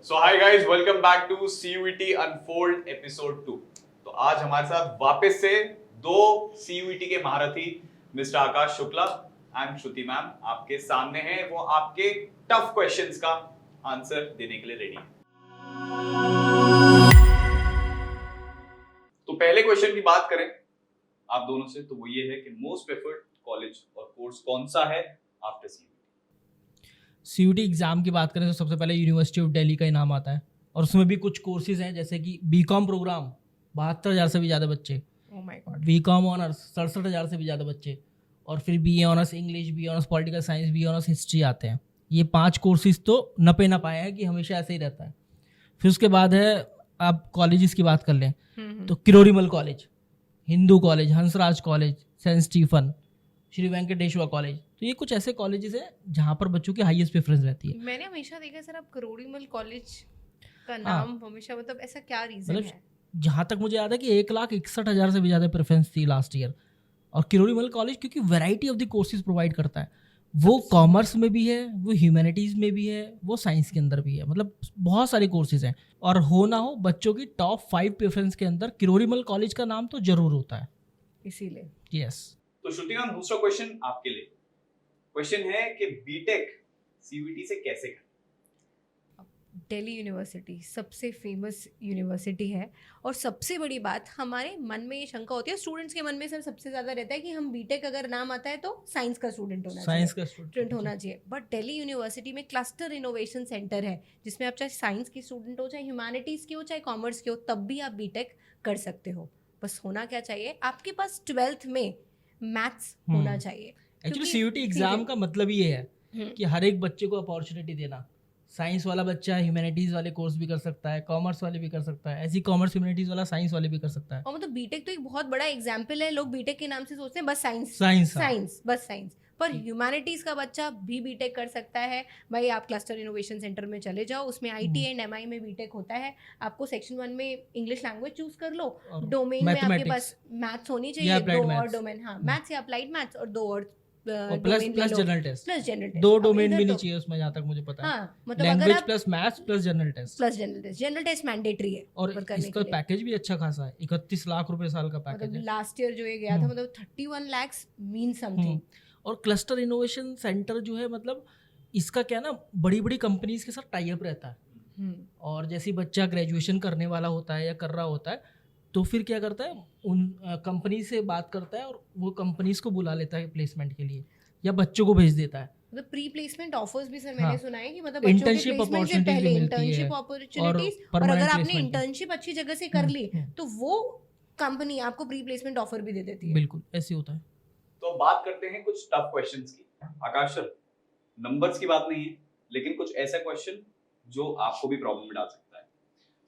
So hi guys, welcome back to CUET unfold episode 2। तो आज हमारे साथ वापस से दो CUET के महारथी mister Akash Shukla and Shruti ma'am आपके सामने हैं। वो आपके टफ क्वेश्चंस का आंसर देने के लिए रेडी हैं। तो पहले क्वेश्चन की बात करें आप दोनों से, तो वो ये है कि मोस्ट प्रेफर्ड कॉलेज और कोर्स कौन सा है आफ्टर CUET? CUET एग्ज़ाम की बात करें तो सबसे पहले यूनिवर्सिटी ऑफ दिल्ली का ही नाम आता है, और उसमें भी कुछ कोर्सेज हैं जैसे कि बीकॉम प्रोग्राम 72,000 से भी ज़्यादा बच्चे, बीकॉम ऑनर्स 67,000 से भी ज़्यादा बच्चे, और फिर BA honours English, BA honours political science, BA honours history आते हैं। ये 5 कोर्सेज तो नपे ना पाए हैं कि हमेशा ऐसे ही रहता है। फिर उसके बाद है, आप कॉलेजेस की बात कर लें तो Kirorimal college, Hindu college, Hansraj college, saint Stephen, Shri Venkateswara college. तो ये कुछ ऐसे कॉलेजेस हैं जहाँ पर बच्चों की हाईएस्ट प्रेफरेंस रहती है। मैंने हमेशा देखा सर, आप किरोड़ीमल कॉलेज का नाम हमेशा, मतलब ऐसा क्या रीजन है? जहाँ तक मुझे याद है कि 1,61,000 से भी ज़्यादा प्रेफरेंस थी लास्ट ईयर। और किरोड़ीमल कॉलेज क्योंकि variety of the courses provide करता है, वो कॉमर्स में भी है, वो ह्यूमैनिटीज़ में भी है, वो साइंस के अंदर भी है, मतलब बहुत सारे कोर्सेज हैं। और हो ना हो बच्चों की टॉप 5 प्रेफरेंस के अंदर किरोड़ीमल कॉलेज का नाम तो जरूर होता है, इसीलिए। यस। तो श्रुति मैम, दूसरा क्वेश्चन आपके लिए। क्वेश्चन है कि बीटेक CUET से कैसे करें? दिल्ली यूनिवर्सिटी सबसे फेमस यूनिवर्सिटी है, और सबसे बड़ी बात हमारे मन में ये शंका होती है, स्टूडेंट्स के मन में सर सबसे ज़्यादा रहता है कि हम बीटेक अगर नाम आता है तो साइंस का स्टूडेंट होना चाहिए, साइंस का स्टूडेंट होना चाहिए। बट दिल्ली यूनिवर्सिटी में क्लस्टर इनोवेशन सेंटर है, जिसमें आप चाहे साइंस की स्टूडेंट हो, चाहे ह्यूमैनिटीज़ की हो, चाहे कॉमर्स की हो, तब भी आप बीटेक कर सकते हो। बस होना क्या चाहिए, आपके पास 12th में मैथ्स होना चाहिए। एक्चुअली CUET एग्जाम का मतलब ये है कि हर एक बच्चे को अपॉर्चुनिटी देना। साइंस वाला बच्चा ह्यूमैनिटीज़ वाले कोर्स भी कर सकता है, कॉमर्स वाले भी कर सकता है, ऐसी कॉमर्स ह्यूमैनिटीज़ वाला साइंस वाले भी कर सकता है। और मतलब बीटेक तो एक बहुत बड़ा एग्जाम्पल है। लोग बीटेक के नाम से सोचते हैं बस साइंस बस साइंस, पर ह्यूमैनिटीज़ का बच्चा भी बीटेक कर सकता है। भाई आप क्लस्टर इनोवेशन सेंटर में चले जाओ, उसमें IT एंड MI में बीटेक होता है। आपको सेक्शन 1 में इंग्लिश लैंग्वेज चूज कर लो, डोमेन में आपके पास मैथ्स होनी चाहिए, 2 और डोमेन, हाँ मैथ्स या अप्लाइड मैथ्स, और 2 और प्लस जनरल टेस्ट, 2 डोमेन भी नहीं चाहिए उसमें, जहाँ तक मुझे पता है। हाँ, मतलब language plus maths plus general test mandatory है। और इसका पैकेज भी अच्छा खासा है, 31 लाख रुपए साल का पैकेज है। लास्ट ईयर जो ये गया था, मतलब 31 lakhs मीन समथिंग। और क्लस्टर इनोवेशन सेंटर जो है, मतलब इसका क्या ना, बड़ी बड़ी कंपनीज के साथ टाई अप रहता है। और जैसे बच्चा ग्रेजुएशन करने वाला होता है या कर रहा होता है, तो फिर क्या करता है, उन कंपनी से बात करता है और वो कंपनीज को बुला लेता है प्लेसमेंट के लिए, या बच्चों को भेज देता है। मतलब प्री प्लेसमेंट ऑफर्स भी सर मैंने सुना है कि मतलब इंटर्नशिप अपॉर्चुनिटीज और अगर आपने इंटर्नशिप अच्छी जगह से कर ली तो वो कंपनी आपको प्री प्लेसमेंट ऑफर भी दे देती है। बिल्कुल ऐसे होता है। तो बात करते हैं कुछ टफ क्वेश्चंस की। आकाश सर, नंबर्स की बात नहीं है, लेकिन कुछ ऐसा क्वेश्चन जो आपको भी प्रॉब्लम में डाल सकता है।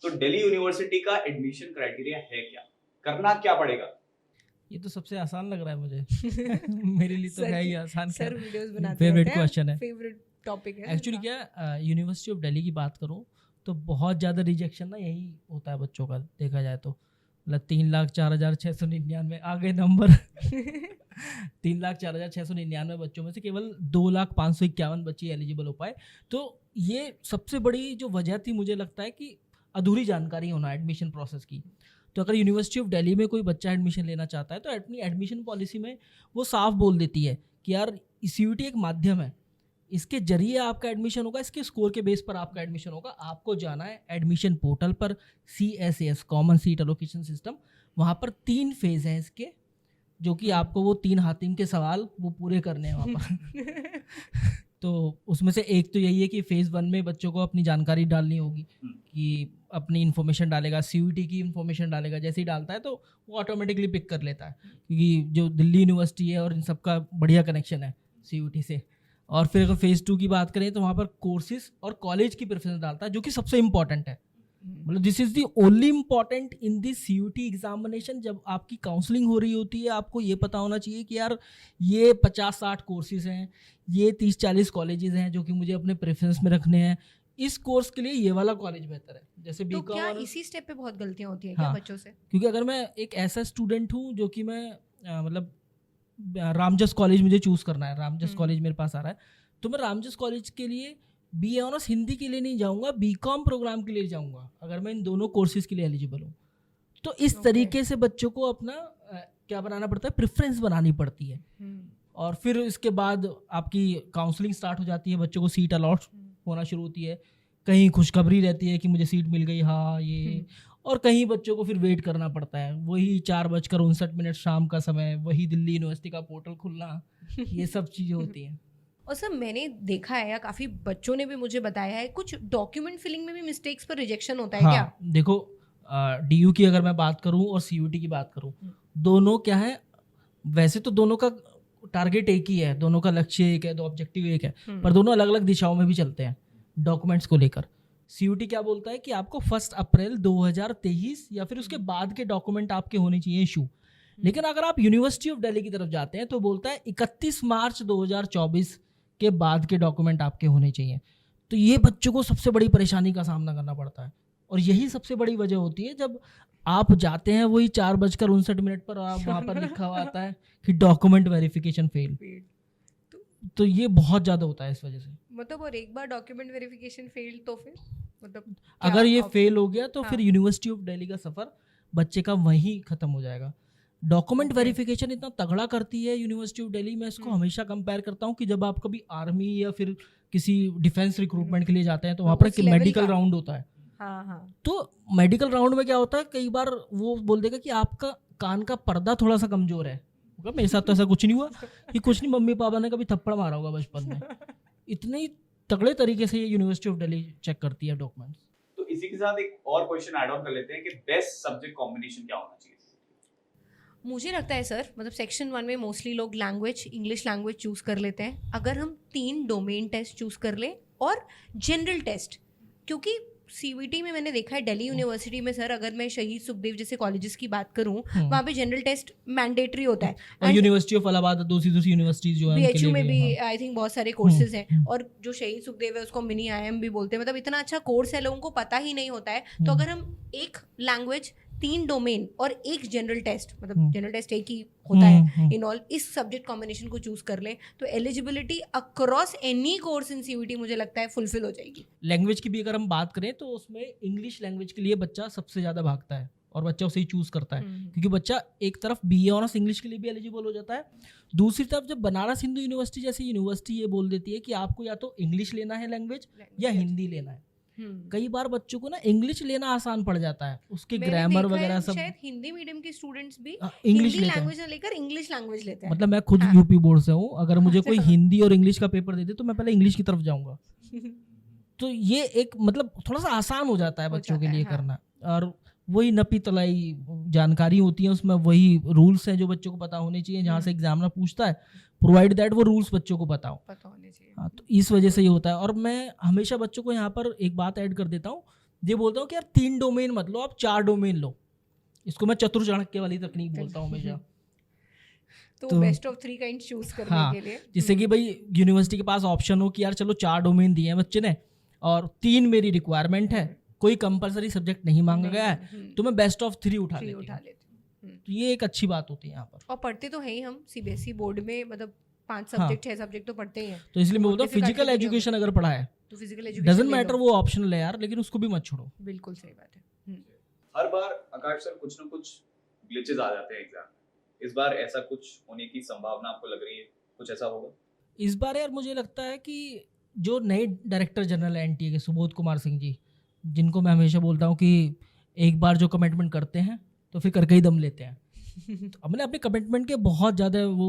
तो दिल्ली यूनिवर्सिटी का एडमिशन क्राइटेरिया है क्या? करना क्या पड़ेगा? ये तो सबसे आसान लग रहा है मुझे मेरे लिए तो है ही आसान। सर वीडियोस बनाते हैं, फेवरेट क्वेश्चन है, फेवरेट टॉपिक है। एक्चुअली क्या, यूनिवर्सिटी ऑफ दिल्ली की बात करूं तो बहुत ज़्यादा रिजेक्शन ना यही होता है बच्चों का, देखा जाए तो। मतलब 3,04,699 आ गए नंबर 3,04,699 बच्चों में से केवल 2,05,51 बच्चे एलिजिबल हो पाए। तो ये सबसे बड़ी जो वजह थी, मुझे लगता है कि अधूरी जानकारी होना एडमिशन प्रोसेस की। तो अगर यूनिवर्सिटी ऑफ दिल्ली में कोई बच्चा एडमिशन लेना चाहता है तो अपनी एडमिशन पॉलिसी में वो साफ बोल देती है कि यार CUET एक माध्यम है, इसके जरिए आपका एडमिशन होगा, इसके स्कोर के बेस पर आपका एडमिशन होगा। आपको जाना है एडमिशन पोर्टल पर, CSAS common seat allocation system, वहाँ पर 3 फेज हैं इसके, जो कि आपको वो 3 हातिम के सवाल वो पूरे करने हैं वहाँ पर तो उसमें से एक तो यही है कि फेज़ 1 में बच्चों को अपनी जानकारी डालनी होगी, कि अपनी इन्फॉर्मेशन डालेगा, CUET की इन्फॉर्मेशन डालेगा। जैसे ही डालता है तो वो ऑटोमेटिकली पिक कर लेता है, क्योंकि जो दिल्ली यूनिवर्सिटी है और इन सबका बढ़िया कनेक्शन है CUET से। और फिर अगर फेज़ 2 की बात करें तो वहाँ पर कोर्सेज और कॉलेज की प्रेफरेंस डालता है, जो कि सबसे इंपॉर्टेंट है। मतलब this is the only important in this CUET examination. जब आपकी काउंसलिंग हो रही होती है, आपको ये पता होना चाहिए कि यार ये 50-60 कोर्सेज हैं, ये 30-40 कॉलेजेस हैं जो कि मुझे अपने प्रेफरेंस में रखने हैं। इस कोर्स के लिए ये वाला कॉलेज बेहतर है। जैसे तो बीकॉम, क्या इसी स्टेप पे बहुत गलतियां होती हैं क्या बच्चों से? क्योंकि अगर मैं एक ऐसा स्टूडेंट हूँ जो कि मैं मतलब रामजस कॉलेज मुझे चूज़ करना है, रामजस कॉलेज मेरे पास आ रहा है, तो मैं रामजस कॉलेज के लिए BA ऑनर्स हिंदी के लिए नहीं जाऊँगा, BCom प्रोग्राम के लिए जाऊँगा अगर मैं इन दोनों कोर्सेज के लिए एलिजिबल हूँ। तो इस तरीके से बच्चों को अपना क्या बनाना पड़ता है, प्रेफरेंस बनानी पड़ती है। और फिर इसके बाद आपकी काउंसलिंग स्टार्ट हो जाती है, बच्चों को सीट अलॉट होना शुरू होती है, कहीं खुशखबरी रहती है कि मुझे सीट मिल गई, हाँ ये, और कहीं बच्चों को फिर वेट करना पड़ता है, वही 4:59 शाम का समय, वही दिल्ली यूनिवर्सिटी का पोर्टल खुलना, ये सब चीज़ें होती हैं। और सर मैंने देखा है या काफ़ी बच्चों ने भी मुझे बताया है, कुछ डॉक्यूमेंट फिलिंग में भी मिस्टेक्स पर रिजेक्शन होता है हाँ, क्या? देखो DU की अगर मैं बात करूँ और CUT की बात करूँ, दोनों क्या है, वैसे तो दोनों का टारगेट एक ही है, दोनों का लक्ष्य एक है, दो ऑब्जेक्टिव एक है, पर दोनों अलग अलग दिशाओं में भी चलते हैं डॉक्यूमेंट्स को लेकर। CUT क्या बोलता है कि आपको 1 अप्रैल 2023 या फिर उसके बाद के डॉक्यूमेंट आपके होने चाहिए इशू। लेकिन अगर आप यूनिवर्सिटी ऑफ दिल्ली की तरफ जाते हैं तो बोलता है 31 मार्च 2024 के बाद के डॉक्यूमेंट आपके होने चाहिए। तो ये बच्चों को सबसे बड़ी परेशानी का सामना करना पड़ता है, और यही सबसे बड़ी वजह होती है जब आप जाते हैं वही 4:59 पर, आप वहाँ पर लिखा हुआ आता है कि डॉक्यूमेंट वेरिफिकेशन फेल। तो ये बहुत ज़्यादा होता है इस वजह से। मतलब और एक बार डॉक्यूमेंट वेरिफिकेशन फेल तो फिर मतलब अगर ये फेल हो गया तो फिर यूनिवर्सिटी ऑफ दिल्ली का सफ़र बच्चे का वहीं ख़त्म हो जाएगा। डॉक्यूमेंट वेरिफिकेशन इतना तगड़ा करती है यूनिवर्सिटी ऑफ दिल्ली, मैं इसको हमेशा कंपेयर करता हूँ कि जब आप कभी आर्मी या फिर किसी डिफेंस रिक्रूटमेंट के लिए जाते हैं तो वहाँ पर मेडिकल राउंड होता है। तो मेडिकल राउंड में क्या होता है, कई बार वो बोल देगा कि आपका कान का पर्दा थोड़ा सा कमजोर है। मेरे साथ तो ऐसा कुछ नहीं हुआ कि कुछ नहीं, मम्मी पापा ने कभी थप्पड़ मारा होगा बचपन में। इतने तगड़े तरीके से ये यूनिवर्सिटी ऑफ दिल्ली चेक करती है डॉक्यूमेंट्स। तो इसी के साथ एक और क्वेश्चन ऐड ऑन कर लेते हैं कि बेस्ट सब्जेक्ट कॉम्बिनेशन क्या होना चाहिए? मुझे लगता है सर, मतलब सेक्शन 1 में मोस्टली लोग लैंग्वेज, इंग्लिश लैंग्वेज चूज़ कर लेते हैं। अगर हम 3 डोमेन टेस्ट चूज़ कर लें और जनरल टेस्ट, क्योंकि CVT में मैंने देखा है दिल्ली यूनिवर्सिटी में सर, अगर मैं शहीद सुखदेव जैसे कॉलेजेस की बात करूं, वहाँ पे जनरल टेस्ट मैंडेटरी होता है। और यूनिवर्सिटी ऑफ इलाहाबाद, दूसरी यूनिवर्सिटीज जो है BHU में भी आई थिंक बहुत सारे कोर्सेज हैं, और जो शहीद सुखदेव है उसको मिनी IIM भी बोलते हैं। मतलब इतना अच्छा कोर्स है, लोगों को पता ही नहीं होता है। तो अगर हम एक लैंग्वेज, 3 डोमेन और एक जनरल टेस्ट, मतलब जनरल टेस्ट एक ही होता है इन ऑल, इस सब्जेक्ट कॉम्बिनेशन को चूज कर लें तो eligibility across any course in CVT मुझे लगता है फुलफिल हो जाएगी। लैंग्वेज की भी अगर हम बात करें तो उसमें इंग्लिश लैंग्वेज के लिए बच्चा सबसे ज़्यादा भागता है और बच्चा उसे ही चूज़ करता है, क्योंकि बच्चा एक तरफ BA ऑनर्स इंग्लिश के लिए भी एलिजिबल हो जाता है, दूसरी तरफ जब बनारस हिंदू यूनिवर्सिटी जैसी यूनिवर्सिटी ये बोल देती है कि आपको या तो इंग्लिश लेना है लैंग्वेज या हिंदी लेना है। कई बार बच्चों को ना इंग्लिश लेना आसान पड़ जाता है, उसके ग्रामर वगैरह सब। शायद हिंदी मीडियम के स्टूडेंट्स भी इंग्लिश लैंग्वेज लेकर इंग्लिश लैंग्वेज लेते हैं। मतलब मैं खुद यूपी बोर्ड से हूँ, अगर मुझे कोई हिंदी और इंग्लिश का पेपर दे दे तो मैं पहले इंग्लिश की तरफ जाऊंगा। तो ये एक मतलब थोड़ा सा आसान हो जाता है बच्चों के लिए करना, और वही नपी तलाई जानकारी होती है उसमें, वही रूल्स हैं जो बच्चों को पता होने चाहिए, जहाँ से एग्जामिनर पूछता है प्रोवाइड दैट वो रूल्स बच्चों को पता होने चाहिए। हाँ, तो इस वजह से ये होता है। और मैं हमेशा बच्चों को यहाँ पर एक बात ऐड कर देता हूँ, ये बोलता हूँ कि यार 3 डोमेन मत लो, आप 4 डोमेन लो। इसको मैं चतुर चाणक्य वाली तकनीक बोलता हूँ हमेशा। तो बेस्ट ऑफ 3 काइंड चूज करने के लिए, जिससे कि भाई यूनिवर्सिटी के पास ऑप्शन हो कि यार चलो 4 डोमेन दिए हैं बच्चे ने और 3 मेरी रिक्वायरमेंट है, कोई कंपलसरी सब्जेक्ट नहीं मांगा गया है, तो मैं बेस्ट ऑफ 3 उठा लेती हूँ। तो ये एक अच्छी बात होती है यहाँ पर। और पढ़ते तो है ही हम CBSE बोर्ड में, मतलब 5 सब्जेक्ट 6 सब्जेक्ट तो पढ़ते ही हैं। तो इसलिए मैं बोलता हूँ फिजिकल एजुकेशन अगर पढ़ा है तो फिजिकल एजुकेशन डजंट मैटर, वो ऑप्शनल है यार, लेकिन उसको भी मत छोड़ो। बिल्कुल सही बात है। हर बार आकाश सर कुछ ना कुछ ग्लिचेस आ जाते हैं एग्जाम में, इस बार ऐसा कुछ होने की संभावना आपको लग रही है? कुछ ऐसा होगा इस बार? यार मुझे लगता है कि जो नए डायरेक्टर जनरल है NTA के, सुबोध कुमार सिंह जी, जिनको मैं हमेशा बोलता हूँ कि एक बार जो कमिटमेंट करते हैं तो फिर करके ही दम लेते हैं। तो हमने अपने कमिटमेंट के बहुत ज़्यादा वो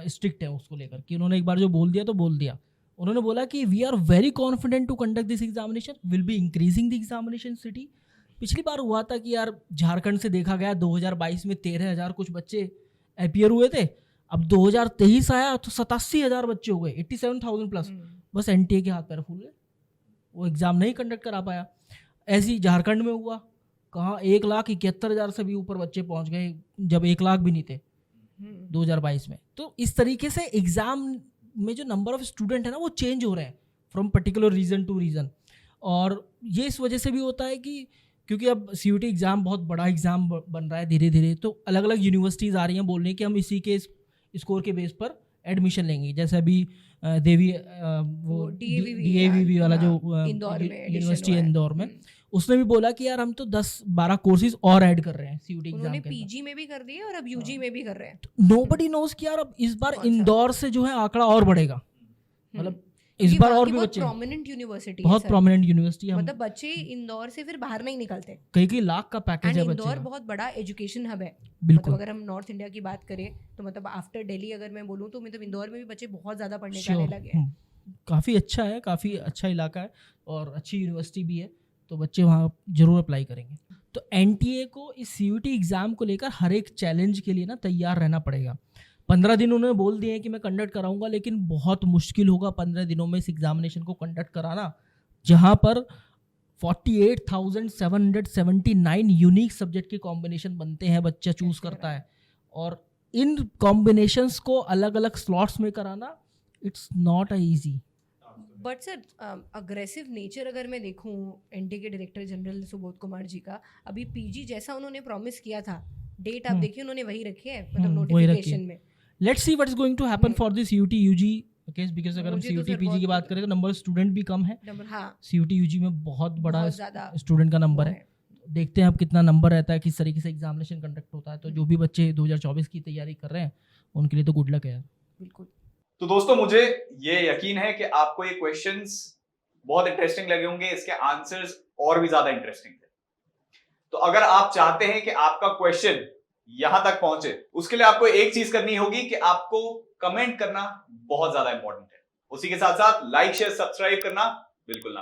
स्ट्रिक्ट है उसको लेकर, कि उन्होंने एक बार जो बोल दिया तो बोल दिया। उन्होंने बोला कि we are very confident to conduct this examination, will be increasing the examination city. पिछली बार हुआ था कि यार झारखंड से देखा गया 2022 में 13,000 कुछ बच्चे अपीयर हुए थे, अब 2023 आया तो 87,000 बच्चे हो गए, 87,000 प्लस। बस NTA के हाथ पैर फूल गए, वो एग्ज़ाम नहीं कंडक्ट करा पाया। ऐसे ही झारखंड में हुआ, कहाँ 1,71,000 से भी ऊपर बच्चे पहुंच गए, जब 1 लाख भी नहीं थे 2022 में। तो इस तरीके से एग्ज़ाम में जो नंबर ऑफ स्टूडेंट है ना वो चेंज हो रहे हैं from particular region to region. और ये इस वजह से भी होता है कि क्योंकि अब CUT एग्ज़ाम बहुत बड़ा एग्ज़ाम बन रहा है धीरे धीरे, तो अलग अलग यूनिवर्सिटीज़ आ रही हैं बोलने कि हम इसी के स्कोर के बेस पर एडमिशन लेंगे। जैसे अभी देवी वो DAVV वाला जो इंदौर में यूनिवर्सिटी है इंदौर में, उसने भी बोला कि यार हम तो 10-12 कोर्सेज और ऐड कर रहे हैं CUET एग्जाम उन्होंने के पीजी में भी कर दिए और अब यूजी में भी कर रहे हैं। नोबडी नोज कि यार अब इस बार इंदौर से जो है आंकड़ा और बढ़ेगा, मतलब इस क्योंकि बार वहाँ और की भी बहुत बच्चे, प्रोमिनेंट यूनिवर्सिटी बहुत प्रोमिनेंट यूनिवर्सिटी है, मतलब बच्चे इंदौर से फिर बाहर नहीं निकलते। कई लाख का पैकेज एंड है बच्चे इंदौर का। बहुत बड़ा एजुकेशन हब है, बिल्कुल। मतलब अगर हम नॉर्थ इंडिया की बात करें तो मतलब आफ्टर दिल्ली अगर मैं बोलूँ तो मतलब इंदौर में भी बच्चे बहुत ज्यादा पढ़ने जाने लगे हैं। काफ़ी अच्छा है, काफ़ी अच्छा इलाका है और अच्छी यूनिवर्सिटी भी है, तो बच्चे वहाँ जरूर अप्लाई करेंगे। तो NTA को इस CUET एग्ज़ाम को लेकर हर एक चैलेंज के लिए ना तैयार रहना पड़ेगा। 15 दिन उन्होंने बोल दिए हैं कि मैं कंडक्ट कराऊंगा, लेकिन बहुत मुश्किल होगा 15 दिनों में इस एग्जामिनेशन को कंडक्ट कराना, जहाँ पर 48,779 यूनिक सब्जेक्ट के कॉम्बिनेशन बनते हैं, बच्चा चूज करता है, और इन कॉम्बिनेशंस को अलग अलग स्लॉट्स में कराना it's not a easy. But sir aggressive nature अगर मैं देखूं NTA के डायरेक्टर जनरल सुबोध कुमार जी का, अभी PG जैसा उन्होंने प्रॉमिस किया था, डेट आप देखिए उन्होंने वही रखी है, मतलब नोटिफिकेशन में। Let's see what is going to happen for this CUET UG case, because अगर हम CUET PG की बात करें तो नंबर स्टूडेंट भी कम है, CUET UG में बहुत बड़ा स्टूडेंट का नंबर है। देखते हैं अब कितना नंबर रहता है, किस तरीके से एग्जामिनेशन कंडक्ट होता है। तो जो भी बच्चे 2024 की तैयारी कर रहे हैं उनके लिए तो गुड लक है यार। बिल्कुल। तो दोस्तों मुझे ये यकीन है कि आपको ये क्वेश्चंस बहुत इंटरेस्टिंग लगे होंगे, इसके आंसर्स और भी ज्यादा इंटरेस्टिंग थे। तो अगर आप चाहते हैं कि आपका क्वेश्चन यहां तक पहुंचे, उसके लिए आपको एक चीज करनी होगी कि आपको कमेंट करना बहुत ज्यादा इंपॉर्टेंट है। उसी के साथ साथ लाइक शेयर सब्सक्राइब करना बिल्कुल ना।